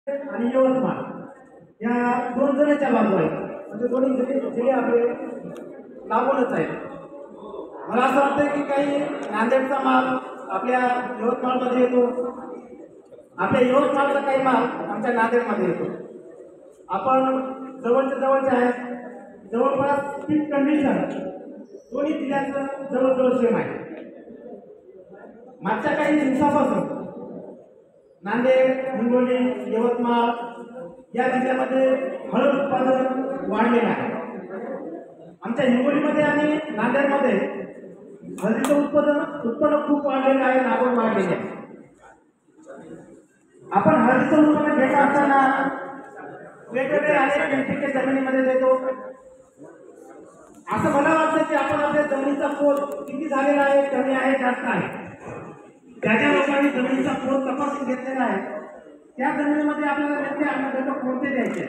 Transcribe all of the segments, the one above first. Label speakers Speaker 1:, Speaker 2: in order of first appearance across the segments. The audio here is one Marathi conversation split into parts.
Speaker 1: आणि यवतमाळ या दोन जणांच्या बाजू आहेत. म्हणजे दोन्ही जिल्हे आपले लागूनच आहेत. मला असं वाटतं की काही नांदेडचा माल आपल्या यवतमाळमध्ये येतो, आपल्या यवतमाळचा काही माल आमच्या नांदेडमध्ये येतो. आपण जवळचे आहेत. जवळपास तीन कंडिशन दोन्ही जिल्ह्यांचं जवळजवळ सेम आहे. मागच्या काही दिवसापासून नांदेड, हिंगोली, यवतमाळ या जिल्ह्यामध्ये हळद उत्पादन वाढलेलं आहे. आमच्या हिंगोलीमध्ये आणि नांदेडमध्ये हळदीचं उत्पन्न खूप वाढलेलं आहे, लागवड वाढलेली आहे. आपण हळदीचं उत्पन्न घेत असताना वेगवेगळे अनेक एनपीके जमिनीमध्ये देतो. असं मला वाटतं की आपण आपल्या जमिनीचा पोत किती झालेला आहे, कमी आहे, जास्त आहे. ज्या ज्या लोकांनी जमिनीचा पोत तपासून घेतलेला आहे त्या जमिनीमध्ये आपल्याला नेमके अन्नघटक कोणते द्यायचे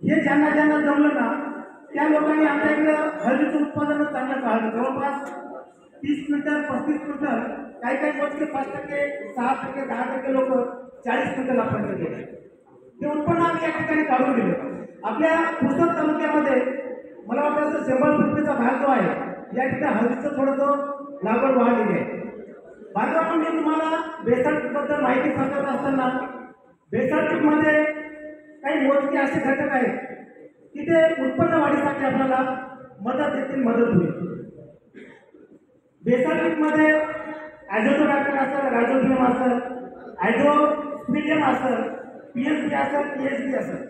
Speaker 1: हे ज्यांना ज्यांना जमलं ना त्या लोकांनी आमच्या इकडे हळदीचं उत्पादन चांगलं काढलं. जवळपास 30 क्विंटल 35 क्विंटल काही काही मोजके 5%, 6%, 10% लोक 40 क्विंटलपर्यंत गेले. ते उत्पन्न आम्ही या ठिकाणी काढून दिलं. आपल्या पुसद तालुक्यामध्ये मला वाटतं सेंबल पृथ्वीचा भाग जो आहे या ठिकाणी हळदीचं थोडंसं लागवड वाढलेली आहे. बांधवांनो, मी तुम्हाला बेसल्टबद्दल माहिती सांगत असताना बेसल्टमध्ये काही मोजके असे घटक आहेत की ते उत्पन्न वाढीसाठी आपल्याला मदत होईल. बेसल्टमध्ये ॲझोटोबॅक्टर असेल, रायझोबियम असेल, ॲझोस्पिरियम असेल, पीएचबी असेल, पीएचबी असेल.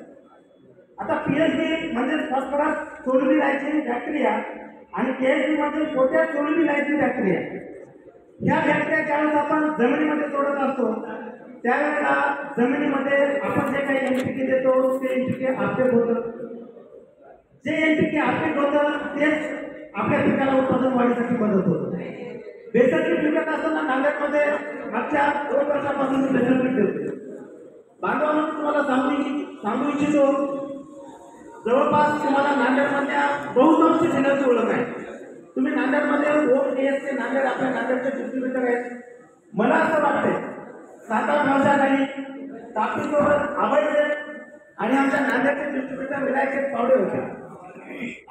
Speaker 1: आता पीएचबी म्हणजे फॉस्फरस सोल्युबिलायझिंग बॅक्टेरिया आणि केएचबी म्हणजे पोटॅश सोल्युबिलायझिंग बॅक्टेरिया. या बॅक्टेरिया ज्यावेळेस आपण जमिनीमध्ये सोडत असतो त्यावेळेला जमिनीमध्ये आपण जे काही एनपीके देतो ते एनपीके अपटेक होतं. जे एनपीके अपटेक होतं तेच आपल्या पिकाला उत्पादन वाढीसाठी मदत होतं. बेसल्ट पिकत असताना नांदेडमध्ये मागच्या 2 वर्षापासून मी बेसल्ट पीक देतो. बांधवांना तुम्हाला सांगू इच्छितो, जवळपास तुम्हाला नांदेडमधल्या बहुतांश जिल्ह्याची ओळख आहे. तुम्ही नांदेडमध्ये OASK नांदेड आपल्या नांदेडचे डिस्ट्रीब्युटर आहेत. मला असं वाटतंय 7-8 वर्षाखाली तापीसोबत आबाईचे आणि आमच्या नांदेडचे डिस्ट्रीब्युटर विनायक पावडे होते.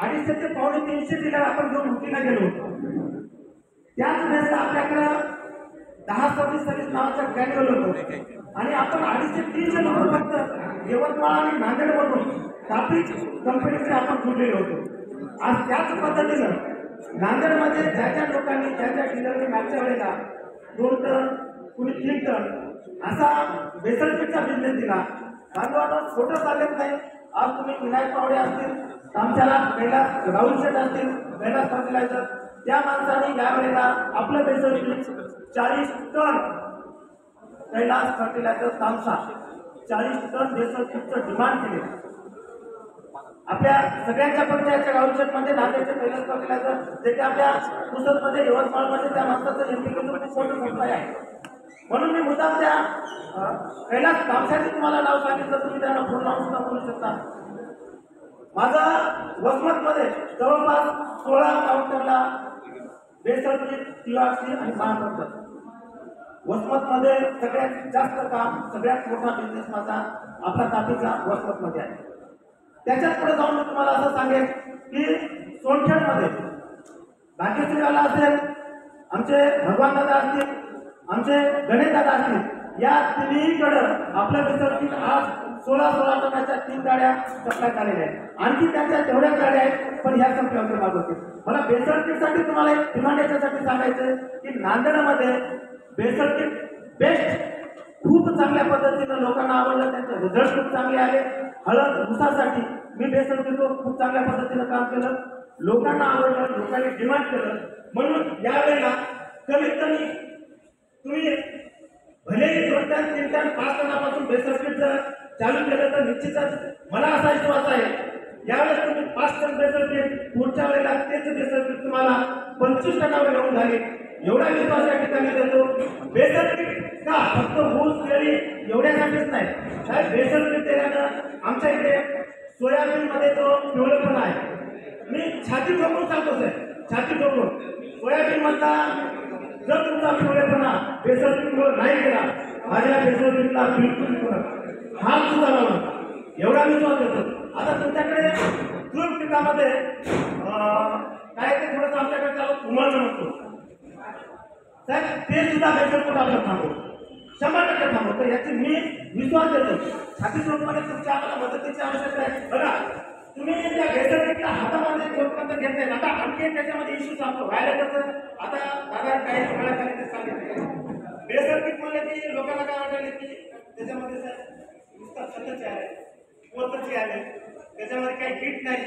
Speaker 1: 250 ते 350 जिल्हा आपण घेऊन मुठीला गेलो होतो. त्याच वेळेस आपल्याकडं 10-26 नावाचा ग्रॅन्युअल होतो आणि आपण 250 ते 300 लोक फक्त यवतमाळ आणि नांदेडमधून तापीज कंपनीचे आपण जोडलेले होतो. आज त्याच पद्धतीनं नांदेडमध्ये ज्या ज्या लोकांनी ज्या ज्या डीलरने मागच्या वेळेला 2 टन कुणी 3 टन असा बेसल्टचा बिझनेस दिला. बांधवांना छोटं चालत नाही. आज तुम्ही विनायक पावडे असतील, आमच्याला कैलास राहुल शेठ असतील, कैलास फर्टिलायझर त्या माणसाने या वेळेला आपलं बेसल्ट 40 टन कैलास फर्टिलायझर तामसा 40 टन बेसल्टचं डिमांड केले. आपल्या सगळ्यांच्या परिचयाच्या गावशेटमध्ये नांदेडचे कैलास फर्टिलायझर जे की आपल्या पुसदमध्ये यवतमाळमध्ये त्या माणसाचं एनपीके खूप मोठं सप्लाय आहे. म्हणून मी मुद्दाम त्या कैलास तामसाचे तुम्हाला नाव सांगितलं, तुम्ही त्यांना फोन लावून सुद्धा बोलू शकता. माझा वसमतमध्ये जवळपास 16 काउंटरला बेसल्ट, टीआरसी आणि महापंचायत वसमतमध्ये सगळ्यात जास्त काम, सगळ्यात मोठा बिझनेस माझा आपला तापीचा वसमतमध्ये आहे. त्याच्यात पुढे जाऊन मी तुम्हाला असं सांगेन की सोनखेडमध्ये भाग्यश्रीवाला असेल, आमचे भगवान दादा असतील, आमचे गणेश दादा असतील, या तिन्हीकडं आपल्या बेसल्ट आज 16 टनाच्या 3 गाड्या सप्लाय झालेल्या आहेत. आणखी त्यांच्या तेवढ्याच गाड्या आहेत पण ह्या संपल्यावर मागवतील. मला बेसल्टसाठी तुम्हाला एक डिमांड याच्यासाठी सांगायचं की नांदेडमध्ये बेसल्ट बेस्ट खूप चांगल्या पद्धतीनं लोकांना आवडलं, त्यांचे रिझल्ट खूप चांगले आले. हळद ऊसासाठी मी बेसल्ट खूप चांगल्या पद्धतीनं काम केलं, लोकांना आवडलं, लोकांनी डिमांड केलं. म्हणून यावेळेला कमीत कमी तुम्ही भलेही 2 टन 3 टन 5 टनापासून बेसल्ट चालू केलं तर निश्चितच मला असा विश्वास आहे यावेळेस तुम्ही 5 टन बेसल्ट पुढच्या वेळेला तेच बेसल्ट तुम्हाला 25 टनावर येऊन झाले एवढा विश्वास या ठिकाणी देतो. बेसल्ट का फक्त ऊस केळी एवढ्यासाठीच नाही, साहेब बेसल्ट दिल्यानं आमच्या इथे सोयाबीनमध्ये जो पिवळेपणा आहे, मी छाती ठोकून सांगतो साहेब, छाती ठोकून सोयाबीन मधला जर तुमचा पिवळेपणा बेसल्ट नाही गेला, माझ्या बेसल्टला बिलकुल बेसरमध्ये काय ते थोडंसं आमच्याकडे त्याला उमळणं म्हणतो साहेब, ते सुद्धा बेसरपूर आपलं थांबवतो, 100% थांबवतो. याची मी विश्वास देतो. छाती चौकमध्ये तुमच्या आम्हाला मदतीची आवश्यकता आहे. बघा, तुम्ही त्या बेसरकीला हातामध्ये जोपर्यंत घेत नाही, आता आणखी त्याच्यामध्ये इश्यू सांगतो. व्हायला कसं आता दादा काही वेळाखाली ते सांगितले बेसरकीत म्हणले की लोकांना काय वाटायला की त्याच्यामध्ये नुसता खतच आहे, पोतच आहे, त्याच्यामध्ये काही हिट नाही.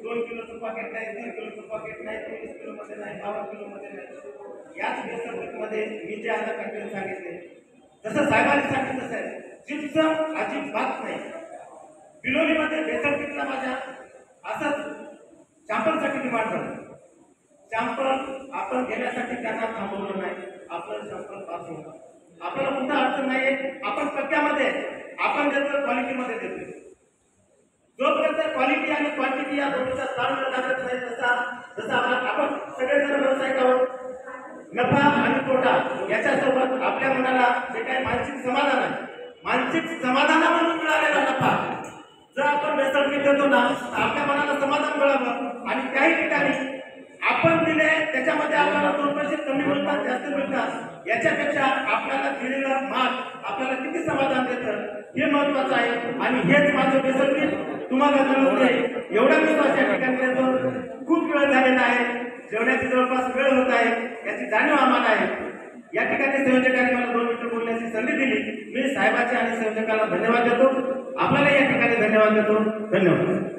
Speaker 1: 2 किलोचं पॉकेट नाही, 3 किलोचं पॉकेट नाही, 23 किलोमध्ये नाही, 12 किलोमध्ये नाही. याच बेसरकीमध्ये मी जे आता कंटेंट सांगितले, जसं साहेबांनी सांगितलं साहेब, जिप्सम अजिबात नाही. बिलोलीमध्ये बेसरकीतला माझ्या असंच चॅम्पलसाठी डिमांड झालं. चॅम्पल आपण घेण्यासाठी त्यांना थांबवलं नाही. आपलं चॅम्पल पास होतं. आपल्याला कुठं अडचण नाही. आपण पक्क्यामध्ये आपण देतो, क्वालिटीमध्ये देतो. जोपर्यंत क्वालिटी आणि क्वांटिटी या दोन्हीचा ताळमेळ लागत नाही, जसा आपण सगळेजण व्यावसायिक आहोत. नफा आणि तोटा याच्यासोबत आपल्या मनाला जे काही मानसिक समाधान आहे, मानसिक समाधानामधून मिळालेला नफा जर आपण बेसरकी देतो ना, आपल्या मनाला समाधान मिळावं. आणि काही ठिकाणी आपण दिले त्याच्यामध्ये आपल्याला 2 पैसे कमी मिळतात, जास्त मिळतात, याच्यापेक्षा आपल्याला दिलेला माल आपल्याला किती समाधान देतं हे महत्वाचं आहे. आणि हेच माझं बेसरकी तुम्हाला मिळवते एवढा विश्वास या ठिकाणी देतो. खूप वेळ झालेला आहे, जेवण्याची जवळपास वेळ होत आहे, याची जाणीव आम्हाला आहे. या ठिकाणी संयोजकांनी मला 2 मिनिटं बोलण्याची संधी दिली. मी साहेबाचे आणि संयोजकाला धन्यवाद देतो. आपल्याला या ठिकाणी धन्यवाद देतो. धन्यवाद.